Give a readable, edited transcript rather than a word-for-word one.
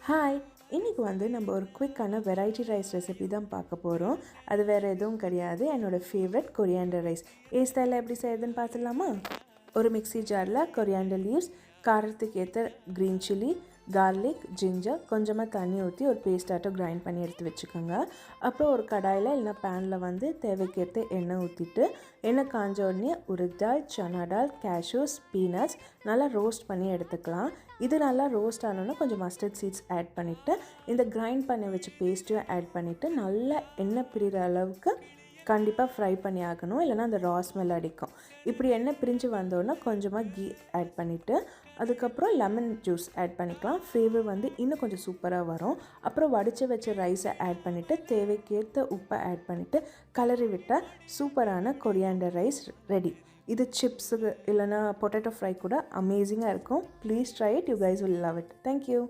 Hi, இன்றைக்கி நம்ம ஒரு குயிக்கான வெரைட்டி ரைஸ் ரெசிபி தான் பார்க்க போகிறோம். அது வேறு எதுவும் கிடையாது, என்னோடய ஃபேவரட் கொரியாண்டர் ரைஸ். ஸ்டைலில் எப்படி செய்யுதுன்னு பார்த்துடலாமா? ஒரு மிக்ஸி ஜாரில் கொரியாண்டர் லீவ்ஸ், காரத்துக்கு ஏற்ற க்ரீன் சில்லி, கார்லிக், ஜிஞ்சர், கொஞ்சமாக தண்ணி ஊற்றி ஒரு பேஸ்டாட்டம் கிரைண்ட் பண்ணி எடுத்து வச்சுக்கோங்க. அப்புறம் ஒரு கடாயில் இல்லைனா பேனில் தேவைக்கேற்ற எண்ணெய் ஊற்றிட்டு, எண்ணெய் காஞ்ச உடனே உருக் தால், சனா டால், கேஷ்யூஸ், பீனட்ஸ் நல்லா ரோஸ்ட் பண்ணி எடுத்துக்கலாம். இது நல்லா ரோஸ்ட் ஆனோன்னா கொஞ்சம் மஸ்டர்ட் சீட்ஸ் ஆட் பண்ணிவிட்டு, இந்த கிரைண்ட் பண்ணி வச்ச பேஸ்ட்டையும் ஆட் பண்ணிவிட்டு நல்லா எண்ணெய் பிரிகிற அளவுக்கு கண்டிப்பாக ஃப்ரை பண்ணி ஆகணும், இல்லைனா அந்த ரா ஸ்மெல் அடிக்கும். இப்படி எண்ணெய் பிரிஞ்சு வந்தோன்னா கொஞ்சமாக கீ ஆட் பண்ணிவிட்டு, அதுக்கப்புறம் லெமன் ஜூஸ் ஆட் பண்ணிக்கலாம். ஃப்ளேவர் இன்னும் கொஞ்சம் சூப்பராக வரும். அப்புறம் வடித்து வச்ச ரைஸை ஆட் பண்ணிவிட்டு, தேவைக்கேற்ற உப்பை ஆட் பண்ணிவிட்டு கலரி விட்டால் சூப்பரான கொரியாண்டர் ரைஸ் ரெடி. இது சிப்ஸுக்கு இல்லைனா பொட்டேட்டோ ஃப்ரை கூட அமேசிங்காக இருக்கும். Please try it, you guys will love it. Thank you.